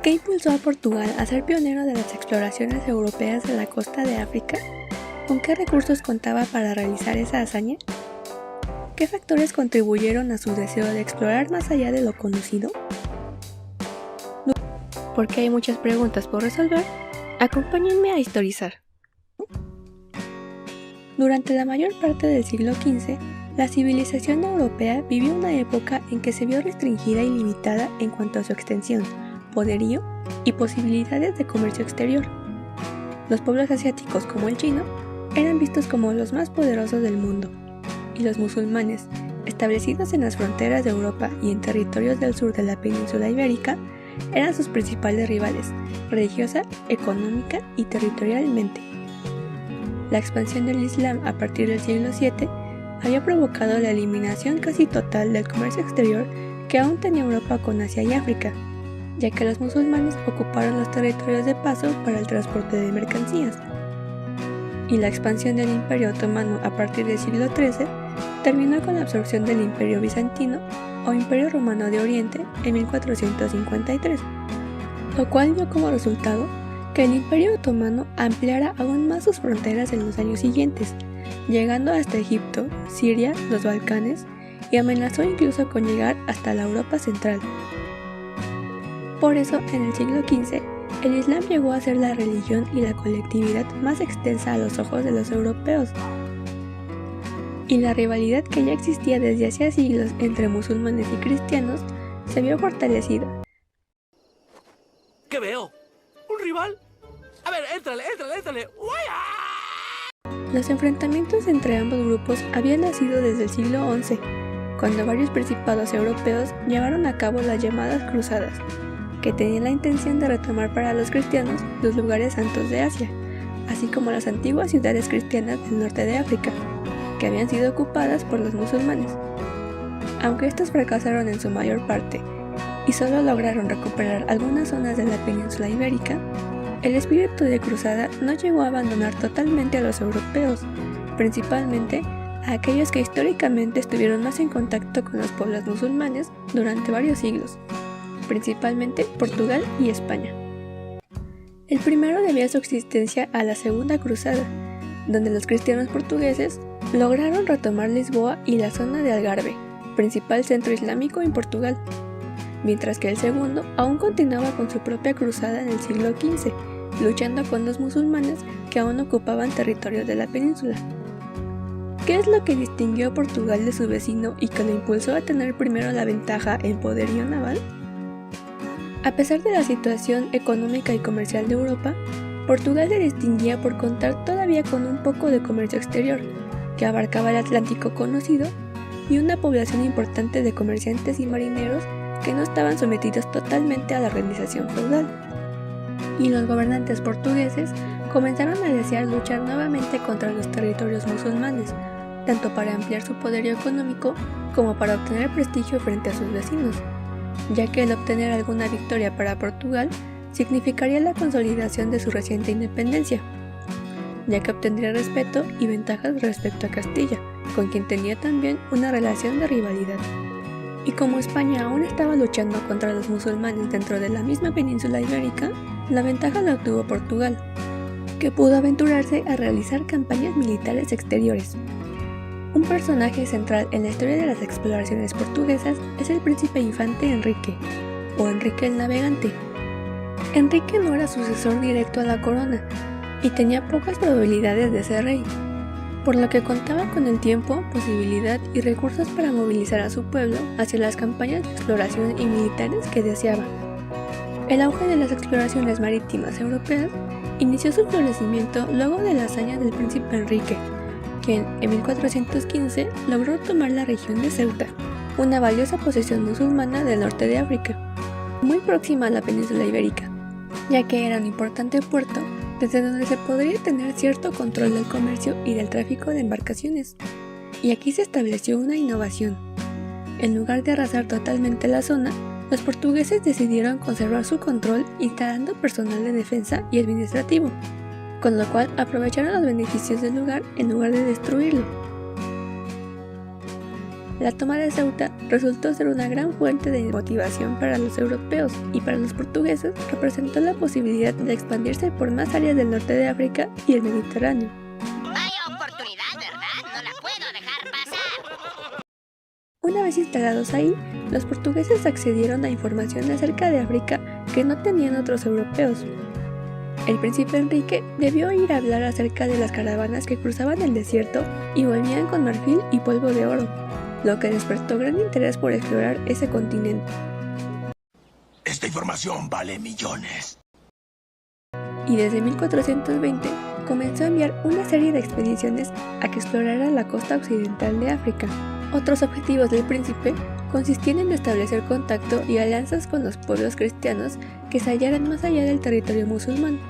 ¿Qué impulsó a Portugal a ser pionero de las exploraciones europeas de la costa de África? ¿Con qué recursos contaba para realizar esa hazaña? ¿Qué factores contribuyeron a su deseo de explorar más allá de lo conocido? Porque hay muchas preguntas por resolver, acompáñenme a historizar. Durante la mayor parte del siglo XV, la civilización europea vivió una época en que se vio restringida y limitada en cuanto a su extensión, poderío y posibilidades de comercio exterior. Los pueblos asiáticos como el chino eran vistos como los más poderosos del mundo, y los musulmanes, establecidos en las fronteras de Europa y en territorios del sur de la península ibérica, eran sus principales rivales, religiosa, económica y territorialmente. La expansión del Islam a partir del siglo VII había provocado la eliminación casi total del comercio exterior que aún tenía Europa con Asia y África, ya que los musulmanes ocuparon los territorios de paso para el transporte de mercancías. Y la expansión del Imperio Otomano a partir del siglo XIII terminó con la absorción del Imperio Bizantino o Imperio Romano de Oriente en 1453, lo cual dio como resultado que el Imperio Otomano ampliara aún más sus fronteras en los años siguientes, llegando hasta Egipto, Siria, los Balcanes y amenazó incluso con llegar hasta la Europa central. Por eso, en el siglo XV, el Islam llegó a ser la religión y la colectividad más extensa a los ojos de los europeos. Y la rivalidad que ya existía desde hacía siglos entre musulmanes y cristianos se vio fortalecida. ¿Qué veo? ¿Un rival? A ver, éntrale. Los enfrentamientos entre ambos grupos habían nacido desde el siglo XI, cuando varios principados europeos llevaron a cabo las llamadas cruzadas, que tenían la intención de retomar para los cristianos los lugares santos de Asia, así como las antiguas ciudades cristianas del norte de África, que habían sido ocupadas por los musulmanes. Aunque estos fracasaron en su mayor parte y solo lograron recuperar algunas zonas de la península ibérica, el espíritu de cruzada no llegó a abandonar totalmente a los europeos, principalmente a aquellos que históricamente estuvieron más en contacto con los pueblos musulmanes durante varios siglos, principalmente Portugal y España. El primero debía su existencia a la Segunda Cruzada, donde los cristianos portugueses lograron retomar Lisboa y la zona de Algarve, principal centro islámico en Portugal, mientras que el segundo aún continuaba con su propia cruzada en el siglo XV, luchando con los musulmanes que aún ocupaban territorios de la península. ¿Qué es lo que distinguió a Portugal de su vecino y que lo impulsó a tener primero la ventaja en poderío naval? A pesar de la situación económica y comercial de Europa, Portugal se distinguía por contar todavía con un poco de comercio exterior, que abarcaba el Atlántico conocido, y una población importante de comerciantes y marineros que no estaban sometidos totalmente a la organización feudal. Y los gobernantes portugueses comenzaron a desear luchar nuevamente contra los territorios musulmanes, tanto para ampliar su poderío económico como para obtener prestigio frente a sus vecinos, ya que el obtener alguna victoria para Portugal significaría la consolidación de su reciente independencia, ya que obtendría respeto y ventajas respecto a Castilla, con quien tenía también una relación de rivalidad. Y como España aún estaba luchando contra los musulmanes dentro de la misma península ibérica, la ventaja la obtuvo Portugal, que pudo aventurarse a realizar campañas militares exteriores. Un personaje central en la historia de las exploraciones portuguesas es el príncipe infante Enrique, o Enrique el Navegante. Enrique no era sucesor directo a la corona, y tenía pocas probabilidades de ser rey, por lo que contaba con el tiempo, posibilidad y recursos para movilizar a su pueblo hacia las campañas de exploración y militares que deseaba. El auge de las exploraciones marítimas europeas inició su florecimiento luego de la hazaña del príncipe Enrique, quien en 1415 logró tomar la región de Ceuta, una valiosa posesión musulmana del norte de África, muy próxima a la península ibérica, ya que era un importante puerto desde donde se podría tener cierto control del comercio y del tráfico de embarcaciones. Y aquí se estableció una innovación. En lugar de arrasar totalmente la zona, los portugueses decidieron conservar su control instalando personal de defensa y administrativo, con lo cual aprovecharon los beneficios del lugar en lugar de destruirlo. La toma de Ceuta resultó ser una gran fuente de motivación para los europeos y para los portugueses representó la posibilidad de expandirse por más áreas del norte de África y el Mediterráneo. Vaya oportunidad, ¿verdad? No la puedo dejar pasar. Una vez instalados ahí, los portugueses accedieron a información acerca de África que no tenían otros europeos. El príncipe Enrique debió ir a hablar acerca de las caravanas que cruzaban el desierto y volvían con marfil y polvo de oro, lo que despertó gran interés por explorar ese continente. Esta información vale millones. Y desde 1420 comenzó a enviar una serie de expediciones a que exploraran la costa occidental de África. Otros objetivos del príncipe consistían en establecer contacto y alianzas con los pueblos cristianos que se hallaran más allá del territorio musulmán,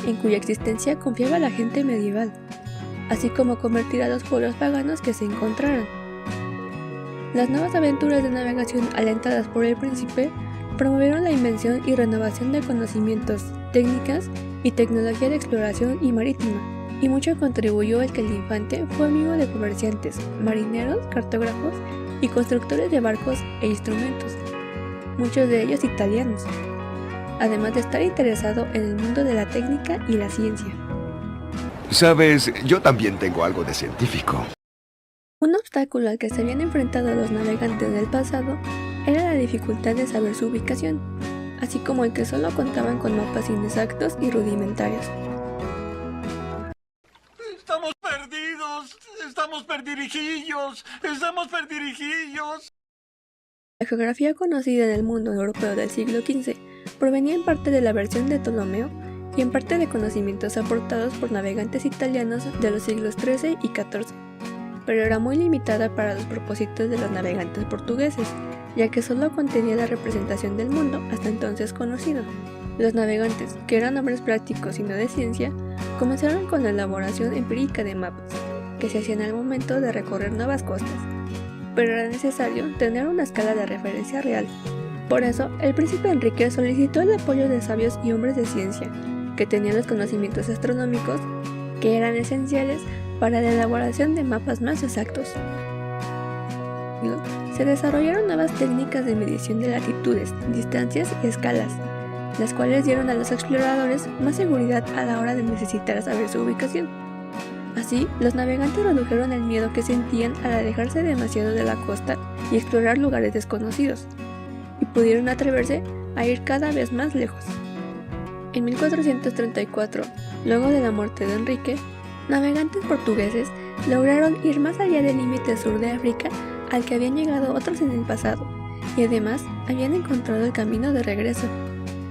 en cuya existencia confiaba la gente medieval, así como convertir a los pueblos paganos que se encontraran. Las nuevas aventuras de navegación alentadas por el príncipe promovieron la invención y renovación de conocimientos, técnicas y tecnología de exploración y marítima, y mucho contribuyó el que el infante fue amigo de comerciantes, marineros, cartógrafos y constructores de barcos e instrumentos, muchos de ellos italianos, además de estar interesado en el mundo de la técnica y la ciencia. Sabes, yo también tengo algo de científico. Un obstáculo al que se habían enfrentado los navegantes del pasado era la dificultad de saber su ubicación, así como el que solo contaban con mapas inexactos y rudimentarios. Estamos perdidos, estamos perdirijillos. La geografía conocida en el mundo europeo del siglo XV provenía en parte de la versión de Ptolomeo y en parte de conocimientos aportados por navegantes italianos de los siglos XIII y XIV, pero era muy limitada para los propósitos de los navegantes portugueses, ya que solo contenía la representación del mundo hasta entonces conocido. Los navegantes, que eran hombres prácticos y no de ciencia, comenzaron con la elaboración empírica de mapas, que se hacían al momento de recorrer nuevas costas, pero era necesario tener una escala de referencia real. Por eso, el príncipe Enrique solicitó el apoyo de sabios y hombres de ciencia, que tenían los conocimientos astronómicos que eran esenciales para la elaboración de mapas más exactos. Se desarrollaron nuevas técnicas de medición de latitudes, distancias y escalas, las cuales dieron a los exploradores más seguridad a la hora de necesitar saber su ubicación. Así, los navegantes redujeron el miedo que sentían al alejarse demasiado de la costa y explorar lugares desconocidos, y pudieron atreverse a ir cada vez más lejos. En 1434, luego de la muerte de Enrique, navegantes portugueses lograron ir más allá del límite sur de África al que habían llegado otros en el pasado, y además habían encontrado el camino de regreso.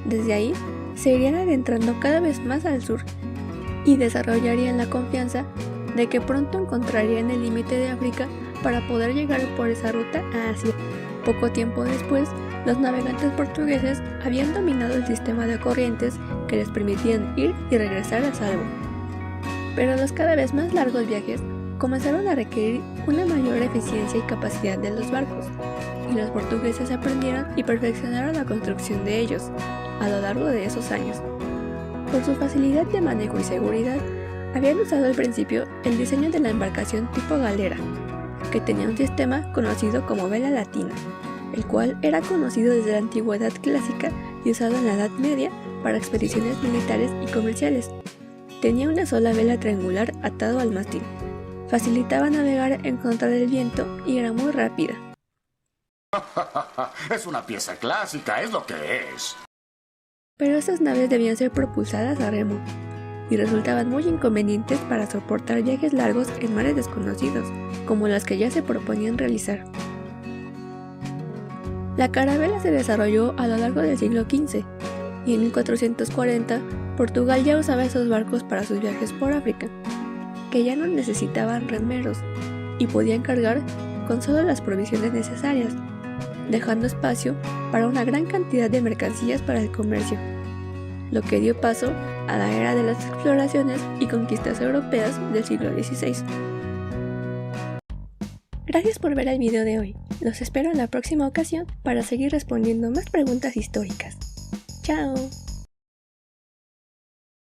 Desde ahí, se irían adentrando cada vez más al sur, y desarrollarían la confianza de que pronto encontrarían el límite de África para poder llegar por esa ruta a Asia. Poco tiempo después, los navegantes portugueses habían dominado el sistema de corrientes que les permitían ir y regresar a salvo. Pero los cada vez más largos viajes comenzaron a requerir una mayor eficiencia y capacidad de los barcos, y los portugueses aprendieron y perfeccionaron la construcción de ellos a lo largo de esos años. Por su facilidad de manejo y seguridad, habían usado al principio el diseño de la embarcación tipo galera, que tenía un sistema conocido como vela latina, el cual era conocido desde la antigüedad clásica y usado en la Edad Media para expediciones militares y comerciales. Tenía una sola vela triangular atado al mástil. Facilitaba navegar en contra del viento y era muy rápida. Es una pieza clásica, es lo que es. Pero esas naves debían ser propulsadas a remo, y resultaban muy inconvenientes para soportar viajes largos en mares desconocidos, como las que ya se proponían realizar. La carabela se desarrolló a lo largo del siglo XV, y en 1440 Portugal ya usaba esos barcos para sus viajes por África, que ya no necesitaban remeros y podían cargar con solo las provisiones necesarias, dejando espacio para una gran cantidad de mercancías para el comercio, lo que dio paso a la era de las exploraciones y conquistas europeas del siglo XVI. Gracias por ver el video de hoy. Los espero en la próxima ocasión para seguir respondiendo más preguntas históricas. ¡Chao!